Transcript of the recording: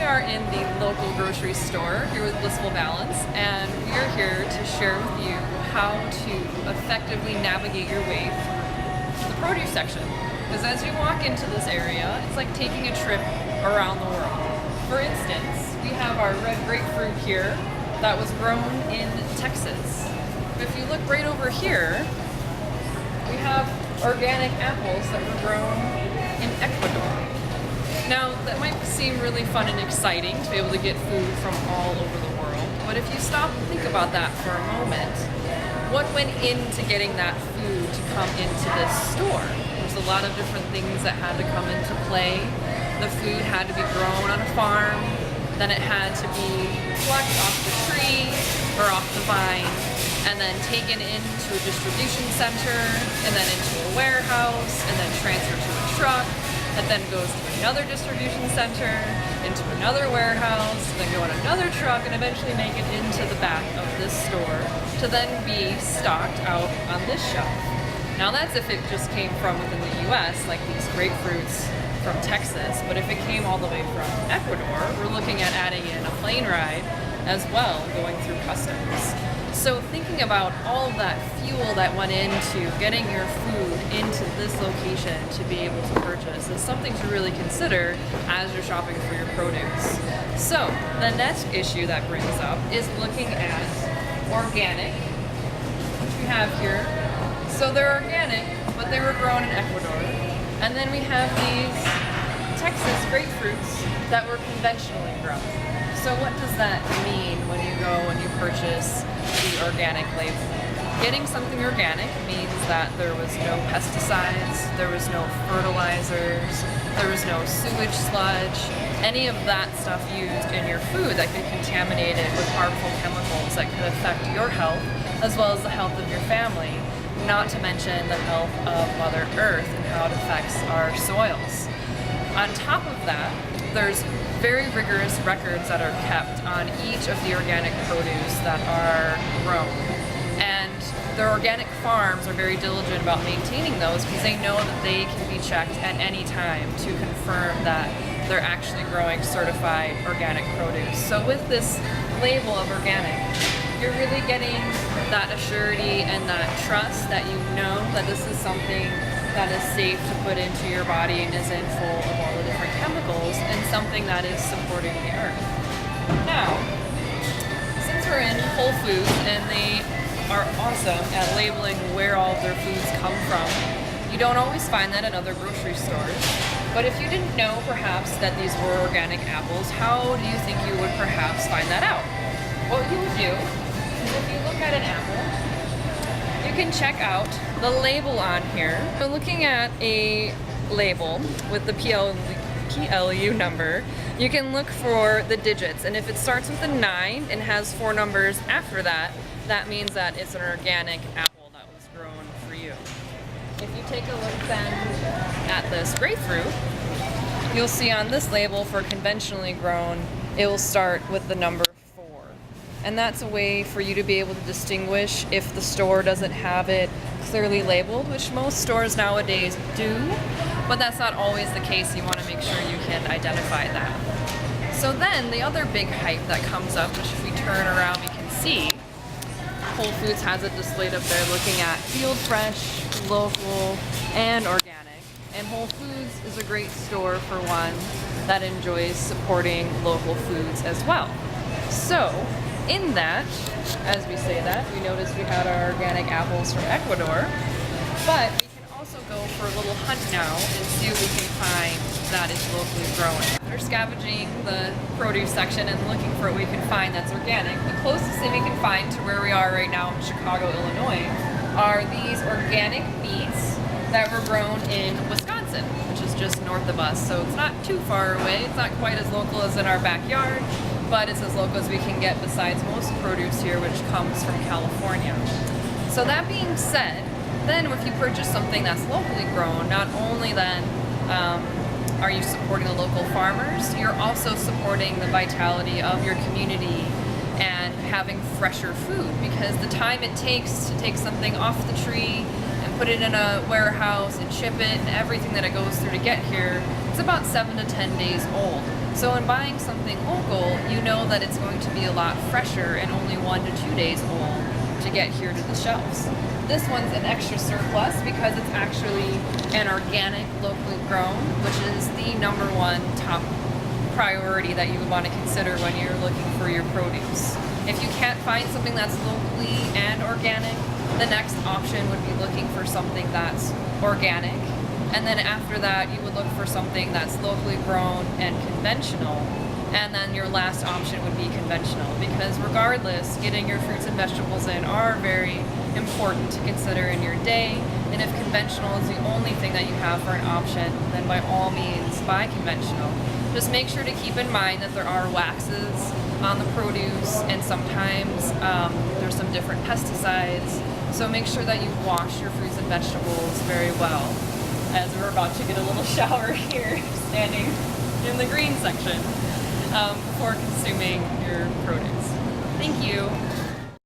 we are in the local grocery store here with BlissFull Balance, and we are here to share with you how to effectively navigate your way through the produce section. Because as you walk into this area, it's like taking a trip around the world. For instance, we have our red grapefruit here that was grown in Texas. If you look right over here, we have organic apples that were grown in Ecuador. Now, that might seem really fun and exciting to be able to get food from all over the world, but if you stop and think about that for a moment, what went into getting that food to come into this store? There's a lot of different things that had to come into play. The food had to be grown on a farm, then it had to be plucked off the tree or off the vine, and then taken into a distribution center, and then into a warehouse, and then transferred to a truck, that then goes to another distribution center, into another warehouse, then go on another truck, and eventually make it into the back of this store to then be stocked out on this shelf. Now that's if it just came from within the US, like these grapefruits from Texas, but if it came all the way from Ecuador, we're looking at adding in a plane ride as well, going through customs. So thinking about all of that fuel that went into getting your food into this location to be able to purchase is something to really consider as you're shopping for your produce. So the next issue that brings up is looking at organic, which we have here. So they're organic, but they were grown in Ecuador. And then we have these Texas grapefruits that were conventionally grown. So what does that mean when you go and you purchase the organic label? Getting something organic means that there was no pesticides, there was no fertilizers, there was no sewage sludge, any of that stuff used in your food that could contaminate it with harmful chemicals that could affect your health as well as the health of your family, not to mention the health of Mother Earth and how it affects our soils. On top of that, there's very rigorous records that are kept on each of the organic produce that are grown. And the organic farms are very diligent about maintaining those because they know that they can be checked at any time to confirm that they're actually growing certified organic produce. So with this label of organic, you're really getting that assurity and that trust that you know that this is something that is safe to put into your body and isn't full of all the different chemicals, and something that is supporting the earth. Now, since we're in Whole Foods and they are awesome at labeling where all of their foods come from, you don't always find that in other grocery stores. But if you didn't know perhaps that these were organic apples, how do you think you would perhaps find that out? What you would do is if you look at an apple, you can check out the label on here. So looking at a label with the PLU number, you can look for the digits, and if it starts with a 9 and has 4 numbers after that, that means that it's an organic apple that was grown for you. If you take a look then at this grapefruit, you'll see on this label for conventionally grown, it will start with the number 4. And that's a way for you to be able to distinguish if the store doesn't have it clearly labeled, which most stores nowadays do, but that's not always the case. You want to make sure you can identify that. So then the other big hype that comes up, which if we turn around we can see, Whole Foods has it displayed up there looking at field fresh, local, and organic. And Whole Foods is a great store for one that enjoys supporting local foods as well. So in that, as we say that, we noticed we had our organic apples from Ecuador, but we can also go for a little hunt now and see what we can find that is locally growing. After scavenging the produce section and looking for what we can find that's organic, the closest thing we can find to where we are right now in Chicago, Illinois, are these organic beets that were grown in Wisconsin, which is just north of us. So it's not too far away. It's not quite as local as in our backyard, but it's as local as we can get besides most produce here, which comes from California. So that being said, then if you purchase something that's locally grown, not only then are you supporting the local farmers, you're also supporting the vitality of your community and having fresher food, because the time it takes to take something off the tree and put it in a warehouse and ship it and everything that it goes through to get here, it's about 7 to 10 days old. So in buying something local, you know that it's going to be a lot fresher and only 1 to 2 days old to get here to the shelves. This one's an extra surplus because it's actually an organic, locally grown, which is the #1 top priority that you would want to consider when you're looking for your produce. If you can't find something that's locally and organic, the next option would be looking for something that's organic. And then after that, you would look for something that's locally grown and conventional. And then your last option would be conventional, because regardless, getting your fruits and vegetables in are very important to consider in your day. And if conventional is the only thing that you have for an option, then by all means, buy conventional. Just make sure to keep in mind that there are waxes on the produce, and sometimes there's some different pesticides. So make sure that you wash your fruits and vegetables very well, as we're about to get a little shower here, standing in the green section, before consuming your produce. Thank you.